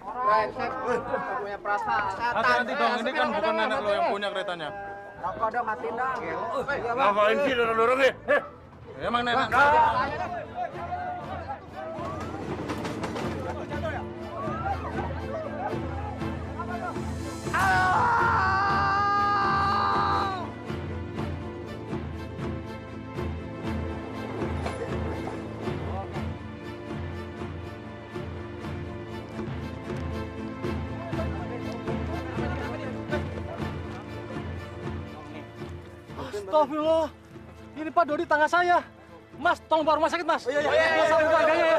Brengsek, punya perasaan. Hati-hati dong, ini kan bukan nenek lo yang punya keretanya. Rokok dong, matiin dong. Ngapain sih dorong-dorong nih? Emang nenek. Astagfirullah, ini Pak Dodi tangga saya. Mas, tolong bawa rumah sakit, Mas. Iya. Sama keluarganya ya.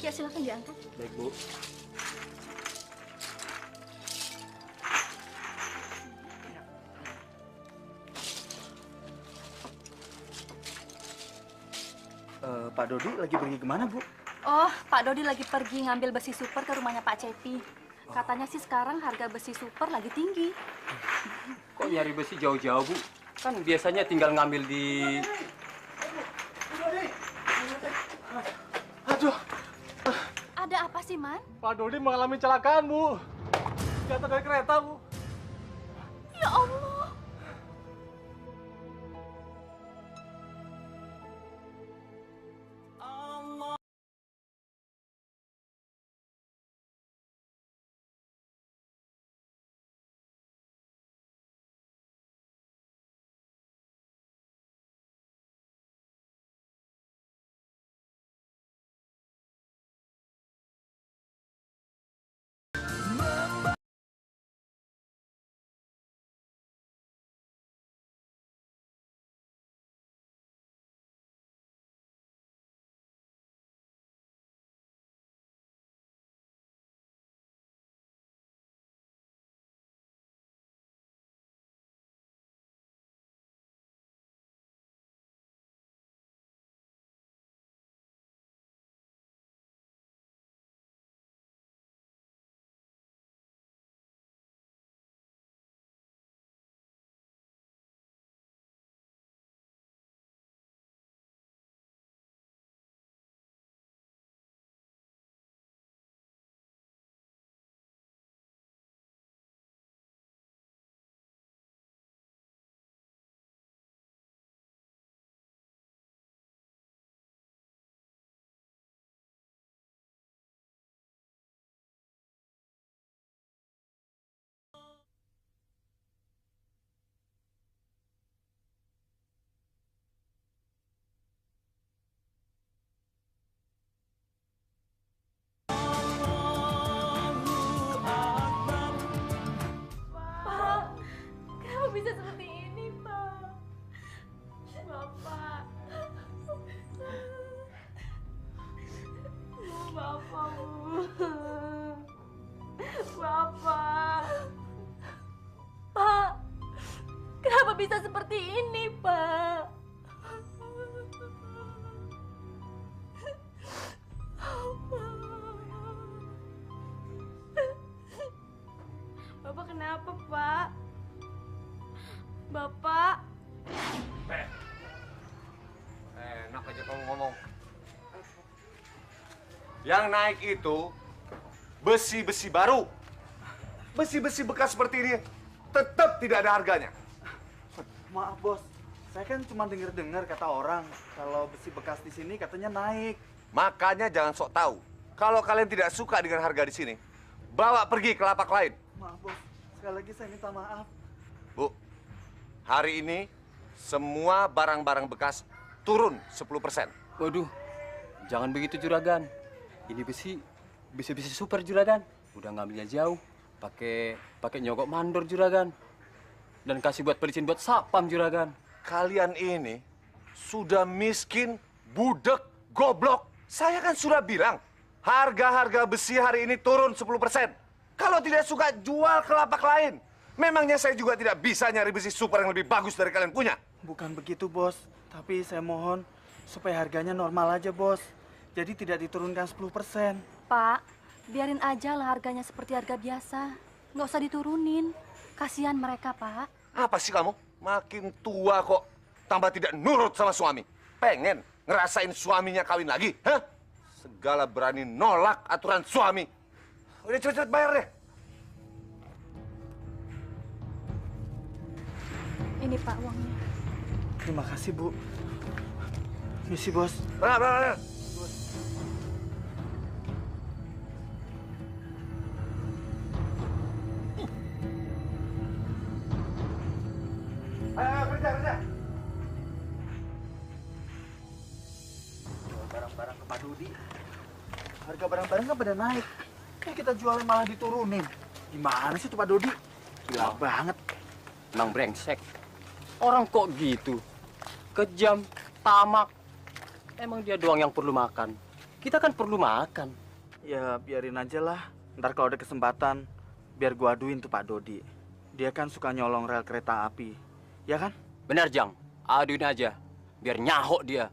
Ya, silakan diangkat. Baik, Bu. Pak Dodi lagi pergi kemana, Bu? Oh, Pak Dodi lagi pergi ngambil besi super ke rumahnya Pak Cepi. Katanya sih sekarang harga besi super lagi tinggi. Kok nyari besi jauh-jauh, Bu? Kan biasanya tinggal ngambil di... Aduh, Ada apa sih, Man? Pak Dodi mengalami kecelakaan, Bu. Jatuh dari kereta, Bu. Ya Allah. Bisa seperti ini, Pak. Bapak. Bapak, Bu. Bapak. Pak, kenapa bisa seperti ini, Pak? Bapak kenapa, Pak? Bapak. Enak aja kamu ngomong. Yang naik itu besi-besi baru. Besi-besi bekas seperti ini tetap tidak ada harganya. Maaf, Bos. Saya kan cuma dengar-dengar kata orang kalau besi bekas di sini katanya naik. Makanya jangan sok tahu. Kalau kalian tidak suka dengan harga di sini, bawa pergi ke lapak lain. Maaf, Bos. Sekali lagi saya minta maaf. Bu, hari ini semua barang-barang bekas turun 10%. Waduh, jangan begitu Juragan. Ini besi super Juragan. Udah ngambilnya jauh, pakai nyogok mandor Juragan. Dan kasih buat pelicin buat sapam Juragan. Kalian ini sudah miskin, budek, goblok. Saya kan sudah bilang, harga-harga besi hari ini turun 10%. Kalau tidak suka, jual ke lapak lain. Memangnya saya juga tidak bisa nyari besi super yang lebih bagus dari kalian punya? Bukan begitu, Bos. Tapi saya mohon supaya harganya normal aja, Bos. jadi tidak diturunkan 10%. Pak, biarin aja lah harganya seperti harga biasa. Nggak usah diturunin. Kasihan mereka, Pak. Apa sih kamu? Makin tua kok tambah tidak nurut sama suami. Pengen ngerasain suaminya kawin lagi, hah? Segala berani nolak aturan suami. Udah cepet-cepet bayar deh. Ini Pak uangnya. Terima kasih, Bu. Misi, Bos. Benar. Ayo, kerja. Barang-barang ke Pak Dodi. Harga barang-barang kan pada naik. Kayak kita jualnya malah diturunin. Gimana sih tuh Pak Dodi? Gila banget. Emang brengsek. Orang kok gitu? Kejam, tamak. Emang dia doang yang perlu makan. Kita kan perlu makan. Ya biarin aja lah. Ntar kalau ada kesempatan, biar gua aduin tuh Pak Dodi. Dia kan suka nyolong rel kereta api. Ya kan? Benar, Jang. Aduin aja. Biar nyahok dia.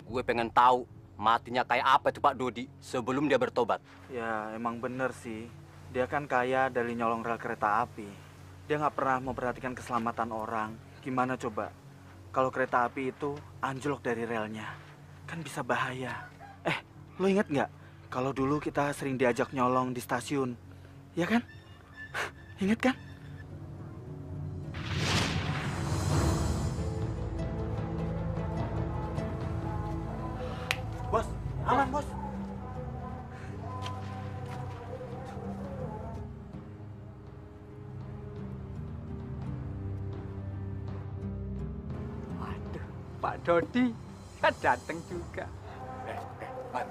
Gue pengen tahu matinya kayak apa itu Pak Dodi sebelum dia bertobat. Ya emang bener sih. Dia kan kaya dari nyolong rel kereta api. Dia nggak pernah memperhatikan keselamatan orang. Gimana coba? Kalau kereta api itu anjlok dari relnya, kan bisa bahaya. Lo inget nggak? Kalau dulu kita sering diajak nyolong di stasiun, ya kan? Ingat kan? Bos, aman bos. Waduh, Pak Dodi kan datang juga. Pan,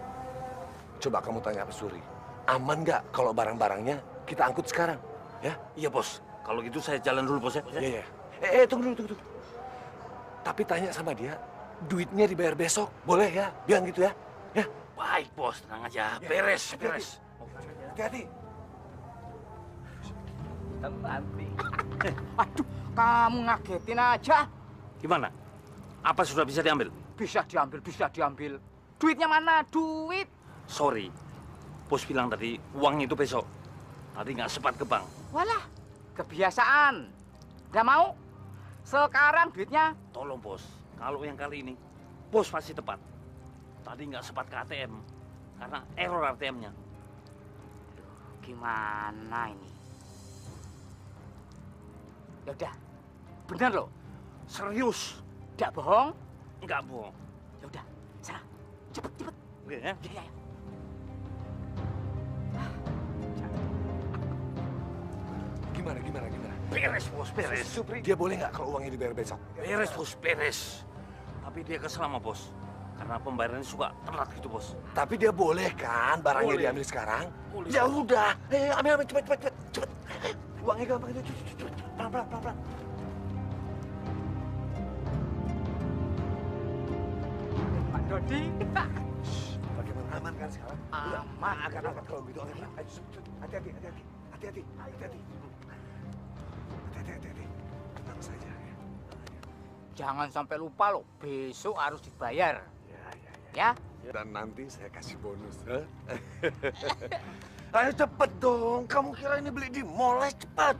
coba kamu tanya Pak Suri. Aman nggak kalau barang-barangnya kita angkut sekarang? Ya? Iya, Bos. Kalau gitu saya jalan dulu, Bos ya. Iya. Tunggu dulu. Tapi tanya sama dia, duitnya dibayar besok, boleh ya? Bilang gitu ya. Ya. Baik, Bos. Tenang aja. Beres. Hati-hati. Nanti. Aduh, kamu ngagetin aja. Gimana? Apa sudah bisa diambil? Bisa diambil. Duitnya mana? Duit. Sorry. Bos bilang tadi uangnya itu besok. Tadi nggak sempat ke bank. Walah, kebiasaan. Nggak mau? Sekarang duitnya. Tolong, Bos. Kalau yang kali ini, Bos pasti tepat. Tadi nggak sempat ke ATM. Karena error ATM-nya. Gimana ini? Ya udah, bener loh. Serius. Nggak bohong? Nggak bohong. Ya udah, sana. Cepet. Oke, ya? Ya. Gimana? Beres, Bos. Beres. Supri, dia boleh nggak kalau uangnya dibayar besok? Beres, Bos. Beres. Tapi dia kesel sama Bos. Karena pembayarannya suka telat gitu, Bos. Tapi dia boleh kan barangnya Boleh. diambil sekarang? Boleh. Ya udah, ambil cepet. Uangnya gampang itu, cepet. Pelan. Pak Dodi. Bagaimana aman kan sekarang? Aman. Akan kalau gitu. Ayo, cepet. Hati-hati. Tenang saja ya. Jangan sampai lupa loh, besok harus dibayar. Ya? Dan nanti saya kasih bonus. Ayo cepet dong. Kamu kira ini beli di mall? Cepat.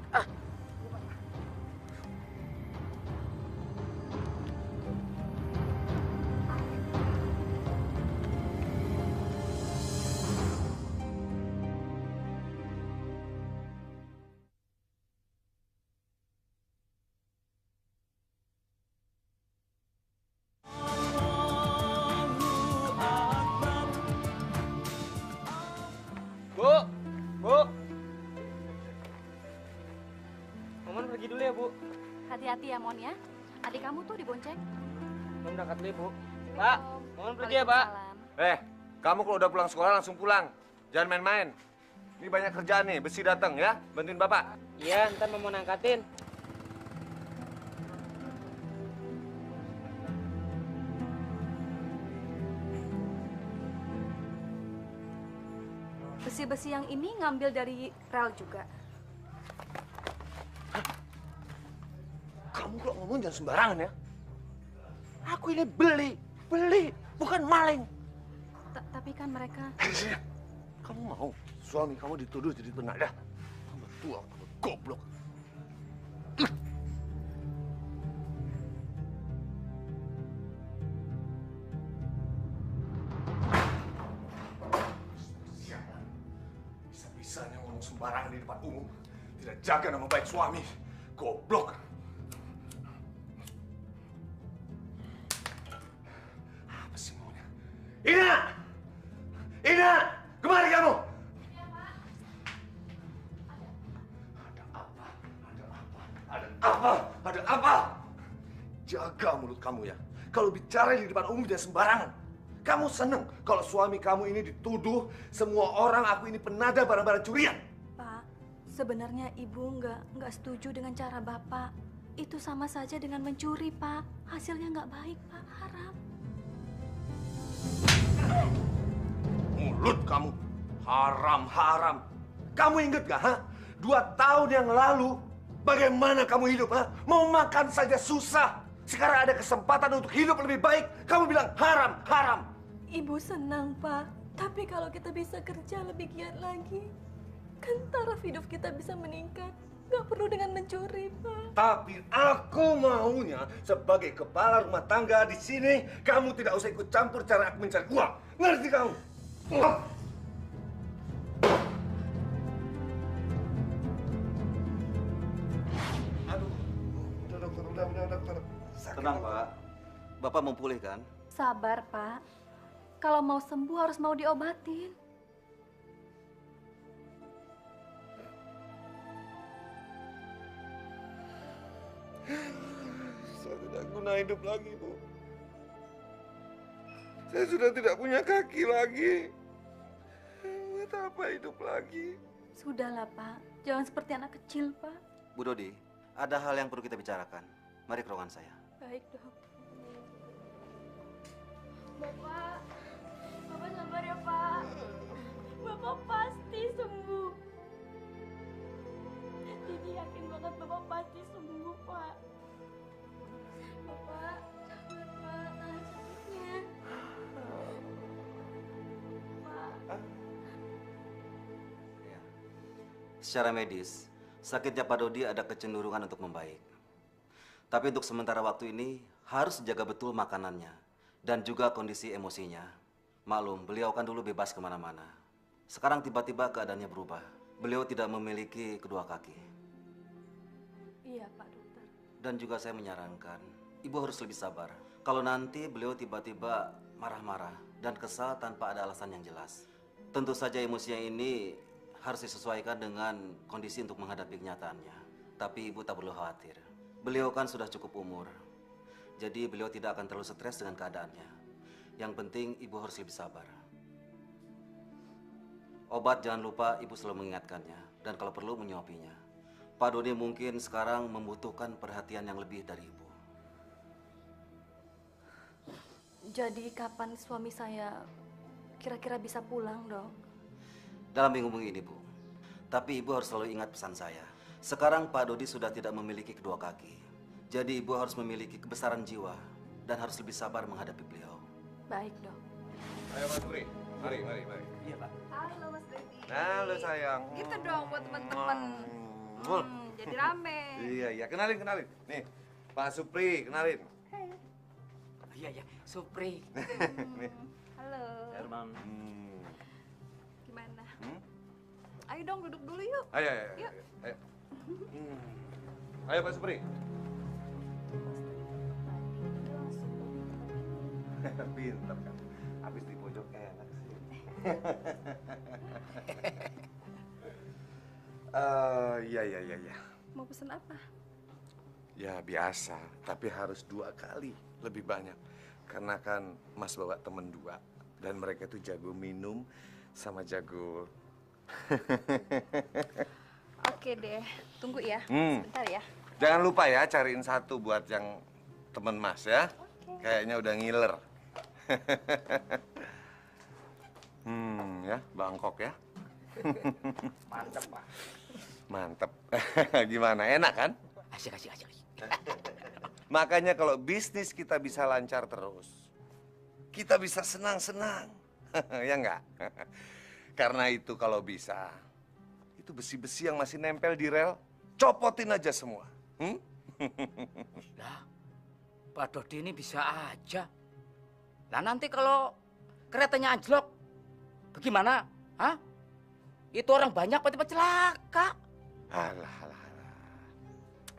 Bu. Momon pergi dulu ya, Bu. Hati-hati ya, Mon ya. Adik kamu tuh dibonceng. Momon berangkat dulu, Bu. Pak, Momon pergi ya, Pak. Waalaikumsalam. Kamu kalau udah pulang sekolah langsung pulang. Jangan main-main. Ini banyak kerjaan nih, besi datang ya. Bantuin Bapak. Iya, ntar Momon angkatin. Besi-besi yang ini ngambil dari rel juga. Kamu kalau ngomong jangan sembarangan ya. Aku ini beli, bukan maling. Tapi kan mereka... Kamu mau suami kamu dituduh jadi penadah? Tambah tua, tambah goblok. Sialan. Bisa-bisanya ngomong sembarangan di depan umum. Tidak jaga nama baik suami. Goblok. Apa sih maunya? Ina! Ina! Kemari kamu! Ada apa? Ada apa? Jaga mulut kamu ya. Kalau bicara di depan umum jangan sembarangan. Kamu seneng kalau suami kamu ini dituduh semua orang aku ini penada barang-barang curian. Pak, sebenarnya Ibu nggak setuju dengan cara Bapak. Itu sama saja dengan mencuri, Pak. Hasilnya nggak baik, Pak. Haram. Mulut kamu haram. Kamu inget gak, ha? 2 tahun yang lalu bagaimana kamu hidup, ha? Mau makan saja susah. Sekarang ada kesempatan untuk hidup lebih baik. Kamu bilang haram. Ibu senang, Pak. Tapi kalau kita bisa kerja lebih giat lagi, kan taraf hidup kita bisa meningkat. Gak perlu dengan mencuri, Pak. Tapi aku maunya sebagai kepala rumah tangga di sini, kamu tidak usah ikut campur cara aku mencari uang. Ngerti kamu? Aduh, udah dokter. Tenang, Pak. Bapak mau pulih kan? Sabar, Pak. Kalau mau sembuh harus mau diobatin. Saya tidak guna hidup lagi, Bu. Saya sudah tidak punya kaki lagi. Buat apa hidup lagi? Sudahlah, Pak. Jangan seperti anak kecil, Pak. Bu Dodi, ada hal yang perlu kita bicarakan. Mari ke ruangan saya. Baik, Dok. Bapak sabar ya, Pak. Bapak pasti sembuh. Didi yakin banget Bapak pasti sembuh, Pak. Bapak, sabar, Pak. Tahan sakitnya. Pak. Ya. Secara medis, sakitnya Pak Dodi ada kecenderungan untuk membaik. Tapi untuk sementara waktu ini harus jaga betul makanannya dan juga kondisi emosinya. Maklum, beliau kan dulu bebas kemana-mana. Sekarang tiba-tiba keadaannya berubah. Beliau tidak memiliki kedua kaki. Iya, Pak Dokter. Dan juga saya menyarankan, Ibu harus lebih sabar. Kalau nanti beliau tiba-tiba marah-marah dan kesal tanpa ada alasan yang jelas. Tentu saja emosinya ini harus disesuaikan dengan kondisi untuk menghadapi kenyataannya. Tapi Ibu tak perlu khawatir. Beliau kan sudah cukup umur. Jadi beliau tidak akan terlalu stres dengan keadaannya. Yang penting Ibu harus lebih sabar. Obat jangan lupa Ibu selalu mengingatkannya. Dan kalau perlu menyuapinya. Pak Dodi mungkin sekarang membutuhkan perhatian yang lebih dari Ibu. Jadi kapan suami saya kira-kira bisa pulang, Dok? Dalam minggu ini, Bu. Tapi Ibu harus selalu ingat pesan saya. Sekarang Pak Dodi sudah tidak memiliki kedua kaki. Jadi Ibu harus memiliki kebesaran jiwa dan harus lebih sabar menghadapi beliau. Baik, Dok. Ayo Mas Puri, mari. Iya, Pak. Halo, Mas Dodi. Halo sayang. Gitu dong buat teman-teman. Jadi rame. Iya, kenalin. Nih, Pak Supri, kenalin. Iya, Supri. Halo. Herman. Gimana? Ayo dong duduk dulu yuk. Ayo. Yuk. Ayo Pak Supri. Pinter kan. Habis di pojok enak sih. Iya. Mau pesen apa? Ya biasa, tapi harus 2 kali lebih banyak. Karena kan Mas bawa temen 2 dan mereka tuh jago minum sama jago. Oke deh, tunggu ya. Sebentar ya. Jangan lupa ya cariin 1 buat yang temen Mas ya. Kayaknya udah ngiler. Ya, Bangkok ya. Mantep, Pak. Mantep. Gimana, enak kan? Asik. Makanya kalau bisnis kita bisa lancar terus, kita bisa senang-senang. Ya enggak? Karena itu kalau bisa, itu besi-besi yang masih nempel di rel, copotin aja semua. Lah, Pak Dodi ini bisa aja. Lah nanti kalau keretanya anjlok, bagaimana? Hah? Itu orang banyak tiba-tiba celaka. Alah.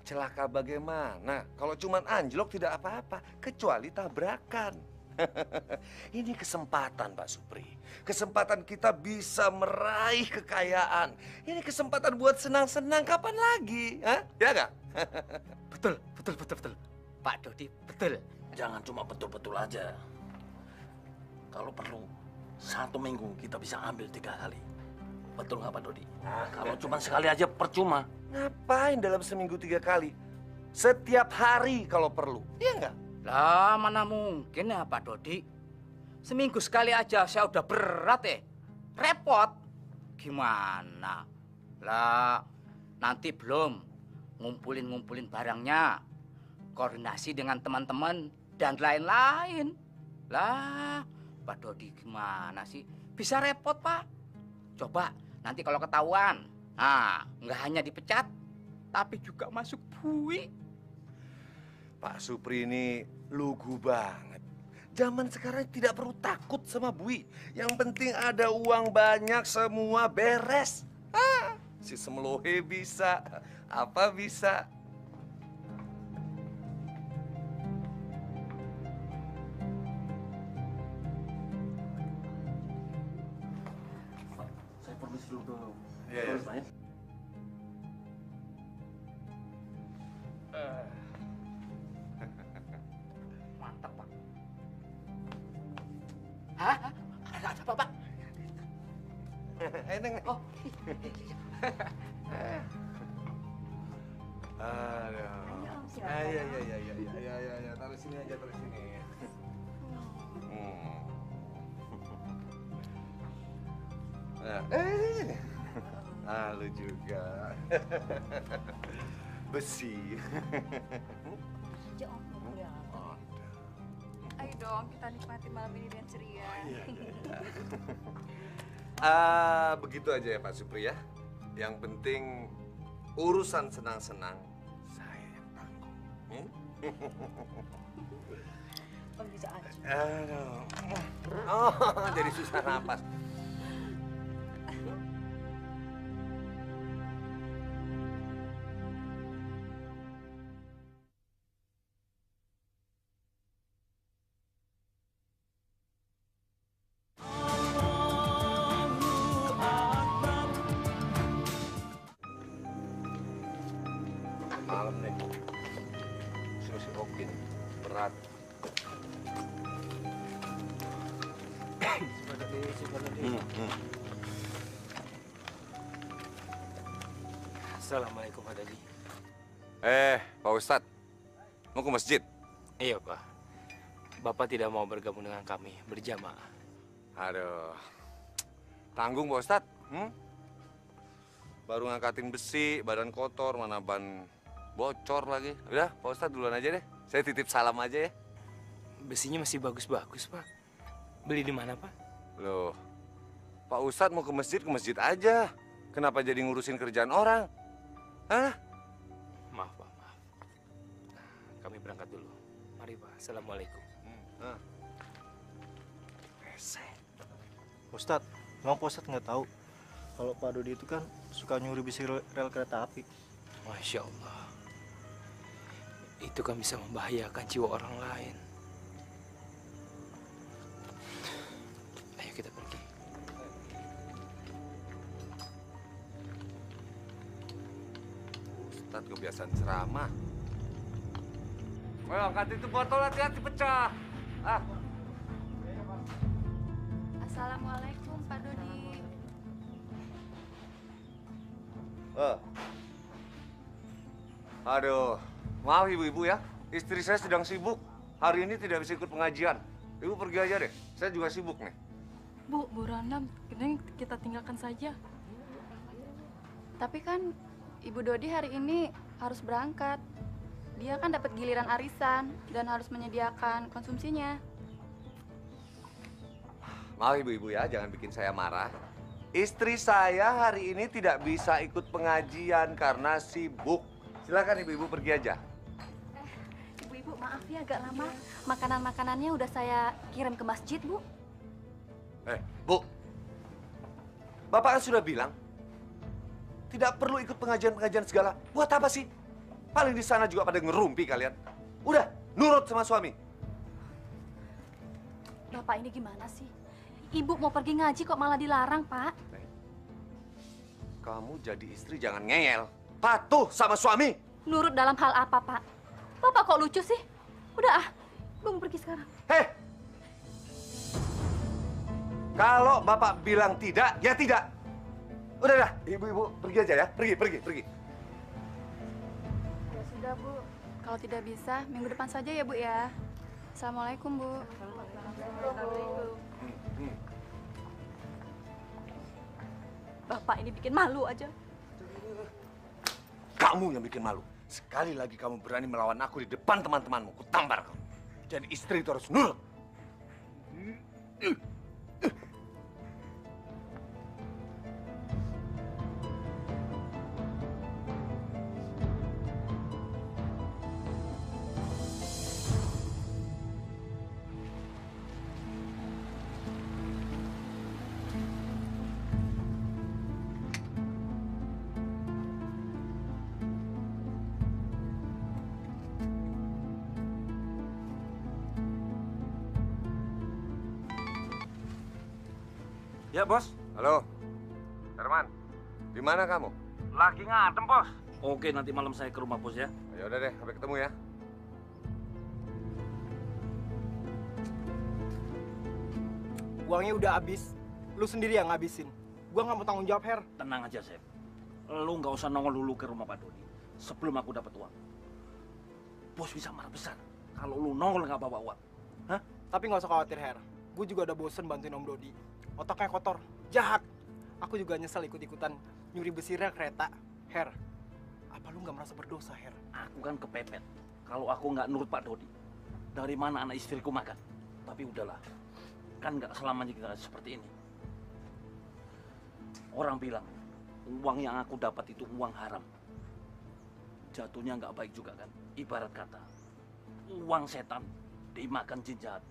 Celaka bagaimana? Kalau cuman anjlok tidak apa-apa, kecuali tabrakan. Ini kesempatan, Pak Supri. Kesempatan kita bisa meraih kekayaan. Ini kesempatan buat senang-senang, kapan lagi? Hah? Ya nggak? Betul. Pak Dodi, betul. Jangan cuma betul-betul aja. Kalau perlu, 1 minggu kita bisa ambil 3 kali. Betul nggak Pak Dodi? Kalau cuma sekali aja percuma. Ngapain dalam seminggu 3 kali? Setiap hari kalau perlu. Iya nggak? Lah, mana mungkin ya Pak Dodi? Seminggu sekali aja saya udah berat repot. Gimana? Lah, nanti belum ngumpulin barangnya, koordinasi dengan teman-teman dan lain-lain. Lah, Pak Dodi gimana sih? Bisa repot, Pak. Coba nanti kalau ketahuan, nggak hanya dipecat, tapi juga masuk bui. Pak Supri ini lugu banget. Zaman sekarang tidak perlu takut sama bui. Yang penting ada uang banyak, semua beres. Si Semlohe bisa, apa bisa. Saya permisi dulu ke Iya. lain. Mantap, Pak. Hah? Ada apa, Pak? Eneng. Oh. Aduh. Ya. Taruh sini aja, taruh sini. Lu juga. Besi. Ayo dong, kita nikmati malam ini dengan ceria. Begitu aja ya Pak Supri ya. Yang penting urusan senang-senang saya yang tanggung. Bisa aja. Aduh. Oh, jadi susah napas. Malam nih, susi okin berat. Assalamualaikum Pak Dodi. Pak Ustadz, mau ke masjid? Iya Pak. Bapak tidak mau bergabung dengan kami berjamaah. Aduh, tanggung Pak Ustadz. Baru ngangkatin besi, badan kotor, mana ban bocor lagi. Udah, Pak Ustadz duluan aja deh. Saya titip salam aja ya. Besinya masih bagus-bagus Pak. Beli di mana Pak? Loh, Pak Ustadz mau ke masjid aja. Kenapa jadi ngurusin kerjaan orang? Hah? Maaf Pak, maaf. Kami berangkat dulu. Mari Pak, Assalamualaikum. Ustadz, emang Pak Ustadz nggak tahu kalau Pak Dodi itu kan suka nyuri besi rel kereta api. Masya Allah. Itu kan bisa membahayakan jiwa orang lain. Ayo kita pergi. Ustadz kebiasaan ceramah. Well, angkat itu botol, hati-hati pecah. Assalamualaikum, Pak Dodi. Aduh, maaf ibu-ibu ya. Istri saya sedang sibuk. Hari ini tidak bisa ikut pengajian. Ibu pergi aja deh. Saya juga sibuk nih. Bu Rana, kita tinggalkan saja. Tapi kan Ibu Dodi hari ini harus berangkat. Dia kan dapat giliran arisan dan harus menyediakan konsumsinya. Maaf ibu-ibu ya, jangan bikin saya marah. Istri saya hari ini tidak bisa ikut pengajian karena sibuk. Silakan ibu-ibu pergi aja. Ibu-ibu maaf ya agak lama. Makanan-makanannya udah saya kirim ke masjid, Bu. Bu. Bapak kan sudah bilang tidak perlu ikut pengajian-pengajian segala. Buat apa sih? Paling di sana juga pada ngerumpi kalian. Udah, nurut sama suami. Bapak ini gimana sih? Ibu mau pergi ngaji kok malah dilarang, Pak. Kamu jadi istri jangan ngeyel. Patuh sama suami. Nurut dalam hal apa, Pak? Bapak kok lucu sih? Udah Ibu mau pergi sekarang. Hei! Kalau Bapak bilang tidak, ya tidak. Udah dah, ibu-ibu pergi aja ya. Pergi. Ya sudah, Bu. Kalau tidak bisa, minggu depan saja ya, Bu ya. Assalamualaikum, Bu. Bapak ini bikin malu aja. Kamu yang bikin malu. Sekali lagi kamu berani melawan aku di depan teman-temanmu, ku tampar kamu. Jadi istri itu harus nurut. Ya, Bos. Halo, Herman. Di mana kamu? Lagi ngadem, Bos. Oke, nanti malam saya ke rumah, Bos ya. Ya udah deh, sampai ketemu ya. Uangnya udah habis. Lu sendiri yang ngabisin. Gua nggak mau tanggung jawab, Her. Tenang aja, Sep. Lu nggak usah nongol dulu ke rumah Pak Dodi sebelum aku dapat uang. Bos bisa marah besar kalau lu nongol nggak bawa uang. Hah? Tapi nggak usah khawatir, Her. Gue juga udah bosen bantuin Om Dodi. Otaknya kotor, jahat. Aku juga nyesel ikut-ikutan nyuri besi rel kereta. Her, apa lu nggak merasa berdosa, Her? Aku kan kepepet kalau aku nggak nurut Pak Dodi. Dari mana anak istriku makan? Tapi udahlah, kan nggak selamanya kita seperti ini. Orang bilang uang yang aku dapat itu uang haram. Jatuhnya nggak baik juga kan? Ibarat kata, uang setan dimakan jin jahat.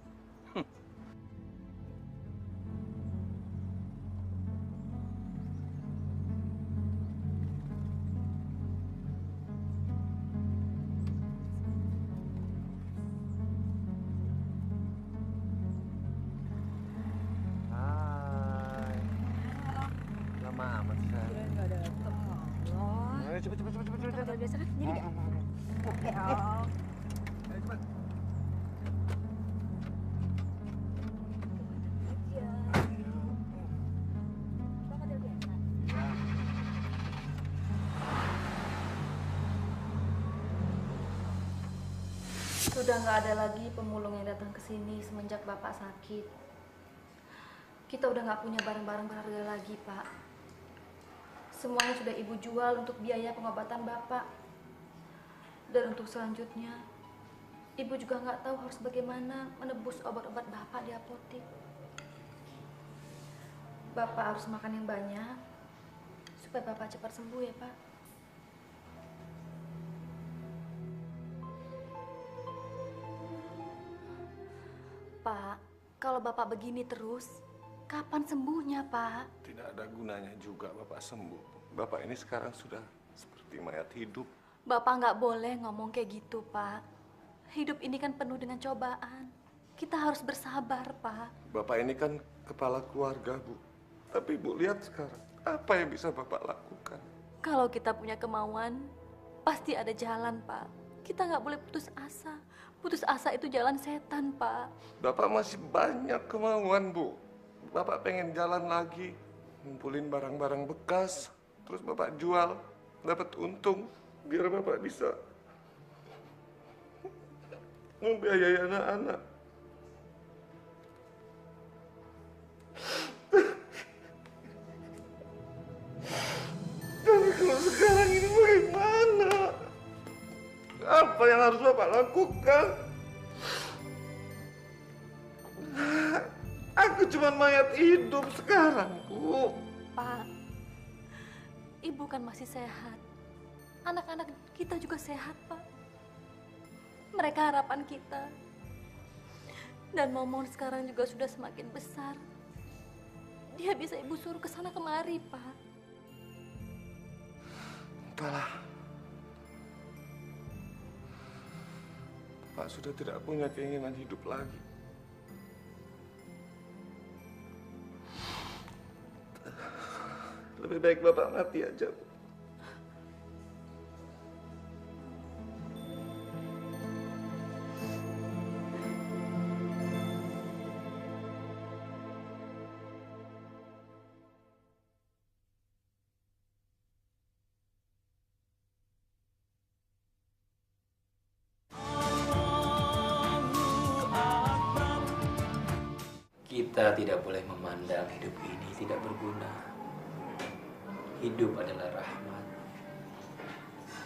Sudah nggak ada lagi pemulung yang datang ke sini semenjak Bapak sakit. Kita udah nggak punya barang-barang berharga lagi, Pak. Semuanya sudah Ibu jual untuk biaya pengobatan Bapak. Dan untuk selanjutnya, Ibu juga nggak tahu harus bagaimana menebus obat-obat Bapak di apotek. Bapak harus makan yang banyak, supaya Bapak cepat sembuh ya, Pak. Pak, kalau Bapak begini terus, kapan sembuhnya, Pak? Tidak ada gunanya juga Bapak sembuh. Bapak ini sekarang sudah seperti mayat hidup. Bapak nggak boleh ngomong kayak gitu, Pak. Hidup ini kan penuh dengan cobaan. Kita harus bersabar, Pak. Bapak ini kan kepala keluarga, Bu. Tapi Bu lihat sekarang, apa yang bisa Bapak lakukan? Kalau kita punya kemauan, pasti ada jalan, Pak. Kita nggak boleh putus asa. Putus asa itu jalan setan, Pak. Bapak masih banyak kemauan, Bu. Bapak pengen jalan lagi, ngumpulin barang-barang bekas, terus Bapak jual, dapat untung, biar Bapak bisa membiayai anak-anak. Tapi kalau sekarang ini bagaimana? Apa yang harus Bapak lakukan? Aku cuma mayat hidup sekarang, Bu. Pak, Ibu kan masih sehat. Anak-anak kita juga sehat, Pak. Mereka harapan kita. Dan Momon sekarang juga sudah semakin besar. Dia bisa Ibu suruh ke sana kemari, Pak. Entahlah. Pak sudah tidak punya keinginan hidup lagi. Lebih baik Bapak mati aja, Bu. Kita tidak boleh memandang hidup ini tidak berguna. Hidup adalah rahmat.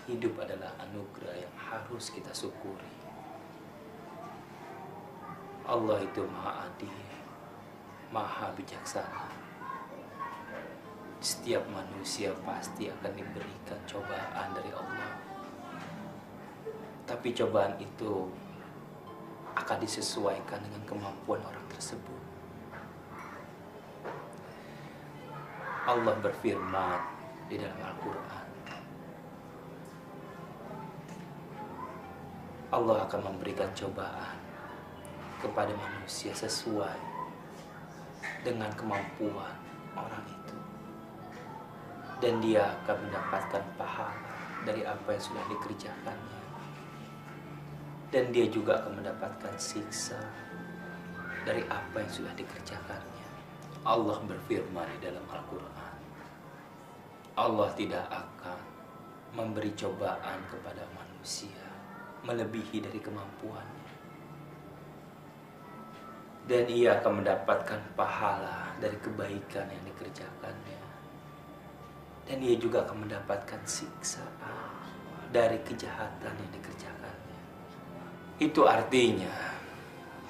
Hidup adalah anugerah yang harus kita syukuri. Allah itu Maha Adil, Maha Bijaksana. Setiap manusia pasti akan diberikan cobaan dari Allah. Tapi cobaan itu akan disesuaikan dengan kemampuan orang tersebut. Allah berfirman di dalam Al-Quran, Allah akan memberikan cobaan kepada manusia sesuai dengan kemampuan orang itu. Dan dia akan mendapatkan pahala dari apa yang sudah dikerjakannya. Dan dia juga akan mendapatkan siksa dari apa yang sudah dikerjakannya. Allah berfirman di dalam Al-Quran, Allah tidak akan memberi cobaan kepada manusia melebihi dari kemampuannya. Dan ia akan mendapatkan pahala dari kebaikan yang dikerjakannya. Dan ia juga akan mendapatkan siksaan dari kejahatan yang dikerjakannya. Itu artinya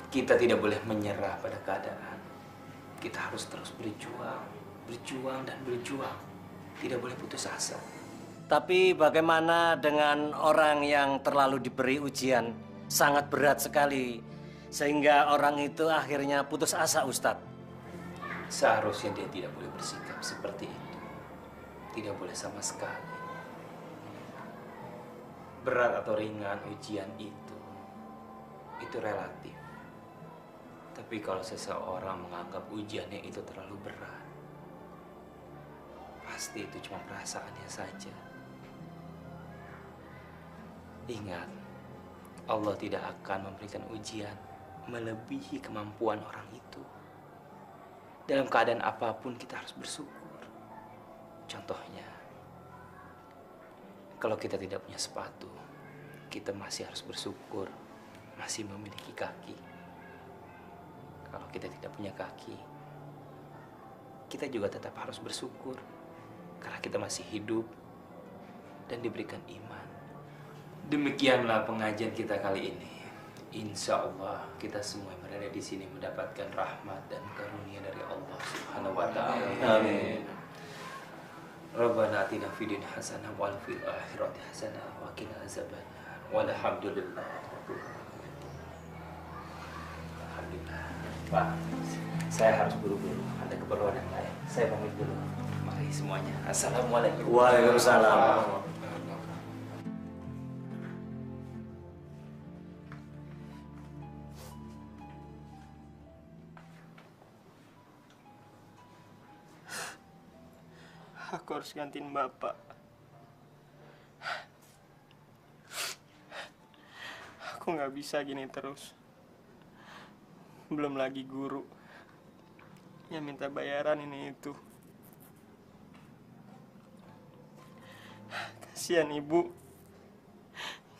kita tidak boleh menyerah pada keadaan. Kita harus terus berjuang, berjuang dan berjuang. Tidak boleh putus asa. Tapi bagaimana dengan orang yang terlalu diberi ujian sangat berat sekali sehingga orang itu akhirnya putus asa, Ustadz? Seharusnya dia tidak boleh bersikap seperti itu. Tidak boleh sama sekali. Berat atau ringan ujian itu relatif. Tapi kalau seseorang menganggap ujiannya itu terlalu berat, pasti itu cuma perasaannya saja. Ingat, Allah tidak akan memberikan ujian melebihi kemampuan orang itu. Dalam keadaan apapun kita harus bersyukur. Contohnya, kalau kita tidak punya sepatu, kita masih harus bersyukur masih memiliki kaki. Kalau kita tidak punya kaki, kita juga tetap harus bersyukur karena kita masih hidup dan diberikan iman. Demikianlah pengajian kita kali ini. Insya Allah kita semua yang berada di sini mendapatkan rahmat dan karunia dari Allah Subhanahu wa Ta'ala. Amin. Rabbana atina fid dunya hasanah wa fil akhirati hasanah wa qina azabannar. Walhamdulillah. Alhamdulillah. Pak, saya harus buru-buru. Ada keperluan yang lain. Saya pamit dulu. Mari semuanya. Assalamualaikum. Waalaikumsalam. Aku harus gantiin Bapak. Aku nggak bisa gini terus. Belum lagi guru yang minta bayaran ini itu. Kasihan ibu,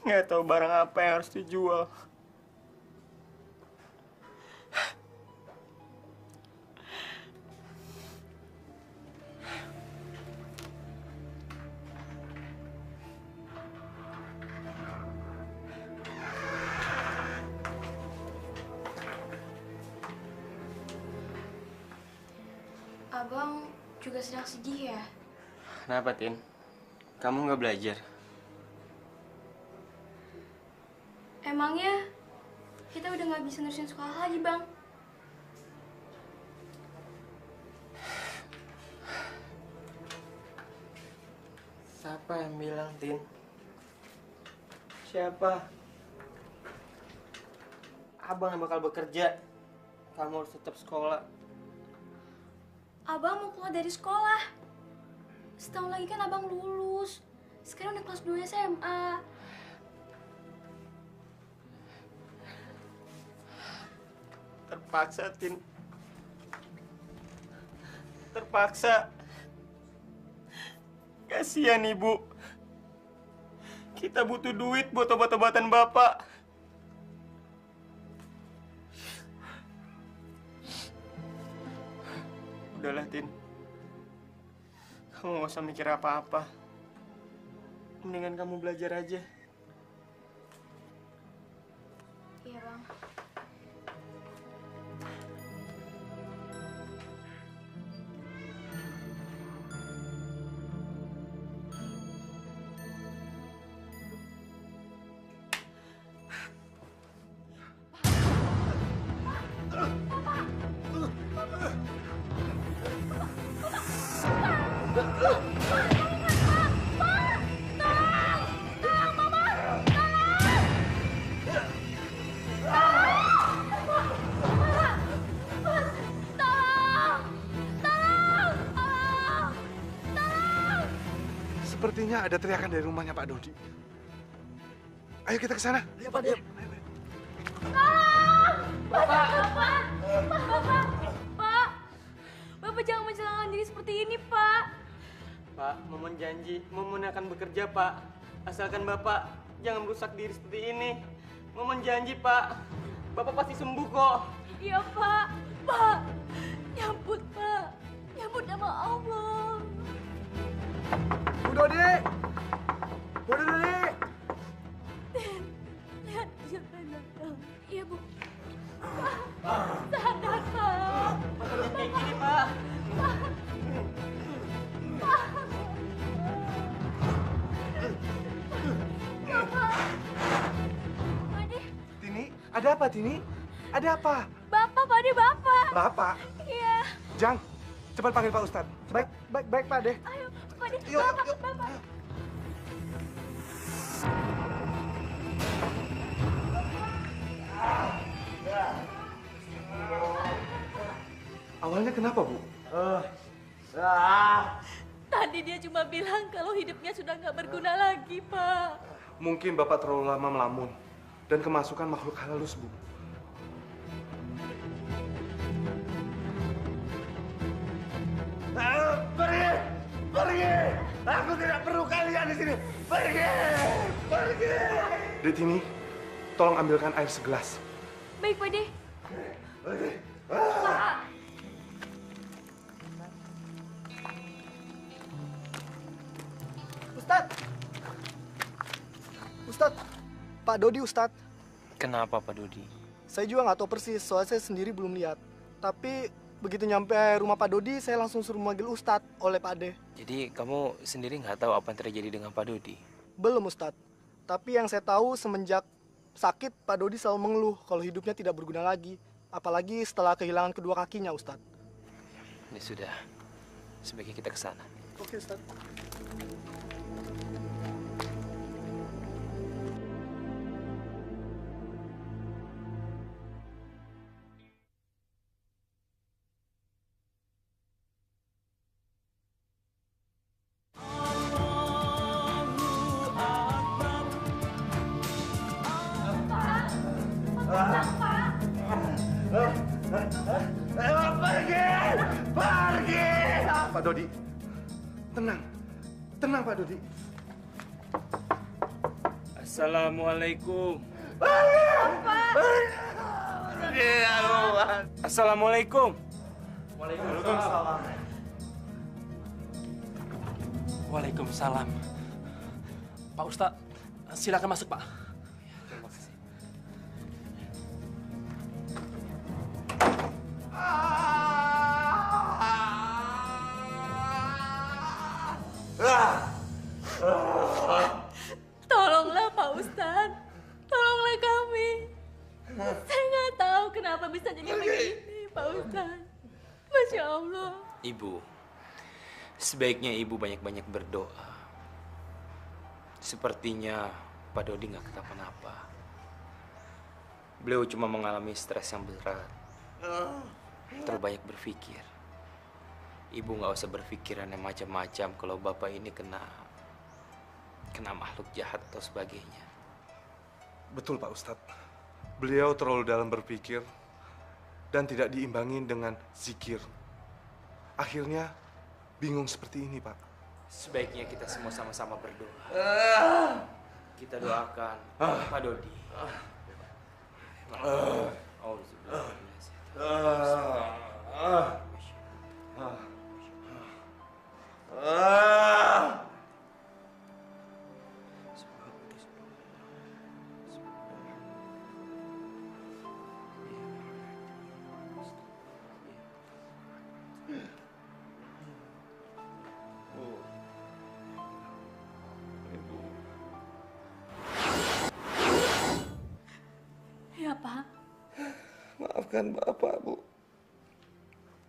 nggak tahu barang apa yang harus dijual. Abang juga sedang sedih ya? Kenapa, Tin? Kamu nggak belajar? Emangnya kita udah nggak bisa nerusin sekolah lagi, Bang? Siapa yang bilang, Tin? Siapa? Abang yang bakal bekerja. Kamu harus tetap sekolah. Abang mau keluar dari sekolah. Setahun lagi kan abang lulus. Sekarang udah kelas 2 SMA. Terpaksa, Tin. Terpaksa. Kasihan Ibu. Kita butuh duit buat obat-obatan Bapak. Udahlah, Tin. Kamu gak usah mikir apa-apa. Mendingan kamu belajar aja. Iya, Bang. Sepertinya ada teriakan dari rumahnya Pak Dodi. Ayo kita ke sana. Ayo, Pak. Ayo. Bapak jangan mencelakakan diri seperti ini, Pak. Pak, Momon janji, Momon akan bekerja, Pak. Asalkan Bapak jangan merusak diri seperti ini. Momon janji, Pak. Bapak pasti sembuh kok. Iya, Pak. Pak, nyambut, Pak. Nyambut nama Allah. Bu Dodi! Bu Dodi! Lihat, siapa yang datang. Iya, Bu. Pak, sadar, Pak. Bapak kayak gini, Pak. Tini, ada apa Tini? Ada apa? Bapak, Pak De, Bapak. Bapak? Iya. Jang, cepat panggil Pak Ustadz. Baik Pak De. Ayo, Pak De, Yuk, Bapak, yuk. Bapak. Awalnya kenapa, Bu? Tadi dia cuma bilang kalau hidupnya sudah nggak berguna lagi, Pak. Mungkin Bapak terlalu lama melamun dan kemasukan makhluk halus, Bu. Pergi! Pergi! Aku tidak perlu kalian di sini. Pergi! Pergi! Detini, tolong ambilkan air segelas. Baik, Pak De. Pergi! Pak. Ustadz! Ustadz! Pak Dodi, Ustadz. Kenapa, Pak Dodi? Saya juga nggak tahu persis, soalnya saya sendiri belum lihat. Tapi begitu nyampe rumah Pak Dodi, saya langsung suruh manggil Ustadz oleh Pak De. Jadi kamu sendiri nggak tahu apa yang terjadi dengan Pak Dodi? Belum, Ustadz. Tapi yang saya tahu semenjak sakit, Pak Dodi selalu mengeluh kalau hidupnya tidak berguna lagi. Apalagi setelah kehilangan kedua kakinya, Ustadz. Ya sudah, sebaiknya kita ke sana. Oke, Ustadz. Pergi! Pergi! Pak Dodi, tenang. Tenang, Pak Dodi. Assalamualaikum. Pergi, Allah. Assalamualaikum. Waalaikumsalam. Waalaikumsalam. Pak Ustadz, silakan masuk, Pak. kenapa bisa jadi begini, Pak Ustadz? Masya Allah. Ibu, sebaiknya ibu banyak-banyak berdoa. Sepertinya Pak Dodi nggak kenapa-napa. Beliau cuma mengalami stres yang berat. Terlalu banyak berpikir. Ibu nggak usah berpikiran yang macam-macam kalau bapak ini kena makhluk jahat atau sebagainya. Betul Pak Ustadz. Beliau terlalu dalam berpikir dan tidak diimbangi dengan zikir. Akhirnya bingung seperti ini, Pak. Sebaiknya kita semua sama-sama berdoa. Kita doakan Pak Dodi. Ya, Pak. Maafkan Bapak, Bu.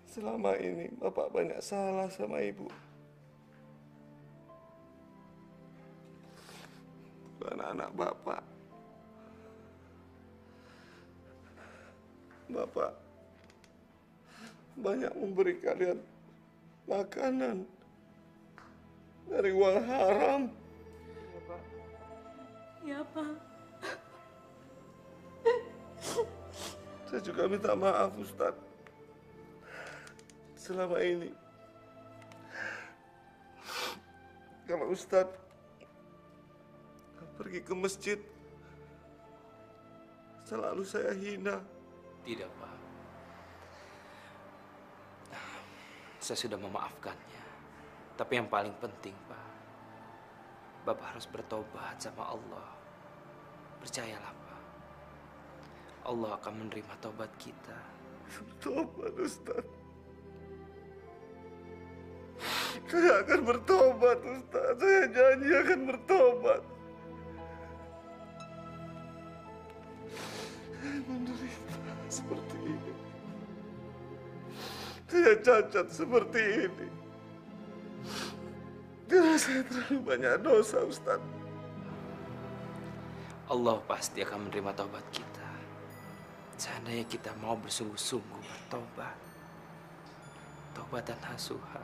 Selama ini Bapak banyak salah sama Ibu. Dan anak Bapak. Bapak banyak memberi kalian makanan dari uang haram. Ya, Pak. Saya juga minta maaf, Ustaz. Selama ini, kalau Ustaz pergi ke masjid, selalu saya hina. Tidak, Pak. Saya sudah memaafkannya. Tapi yang paling penting, Pak, Bapak harus bertobat sama Allah. Percayalah, Pak. Allah akan menerima tobat kita. Bertobat, Ustaz. Saya akan bertobat, Ustaz. Saya janji akan bertobat. Saya menderita seperti ini. Saya cacat seperti ini. Karena saya terlalu banyak dosa, Ustaz. Allah pasti akan menerima tobat kita. Seandainya kita mau bersungguh-sungguh bertobat. Taubatan nasuha.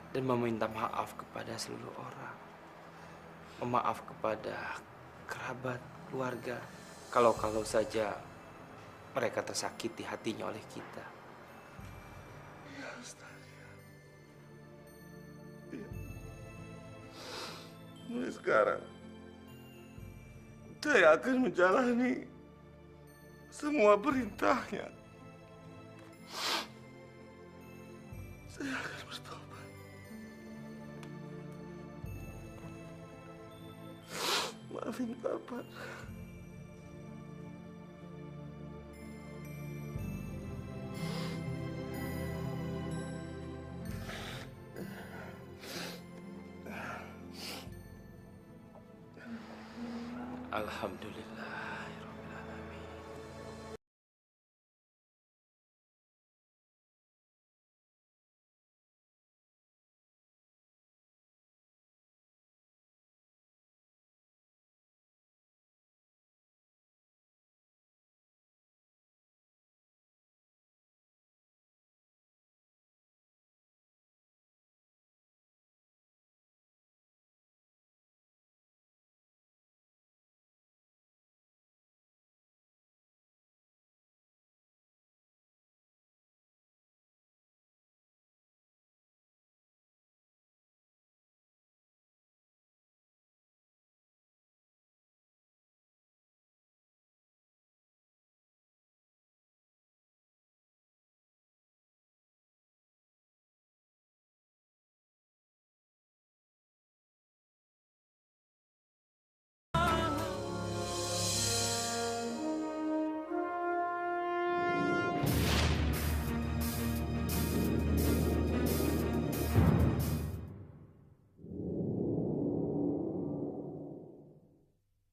Dan meminta maaf kepada seluruh orang. Memaaf kepada kerabat, keluarga. Kalau saja mereka tersakiti hatinya oleh kita. Ya, Ustaz. Ya. Mulai sekarang, saya akan menjalani semua perintahnya. Saya akan bertobat. Maafin Bapak. Alhamdulillah.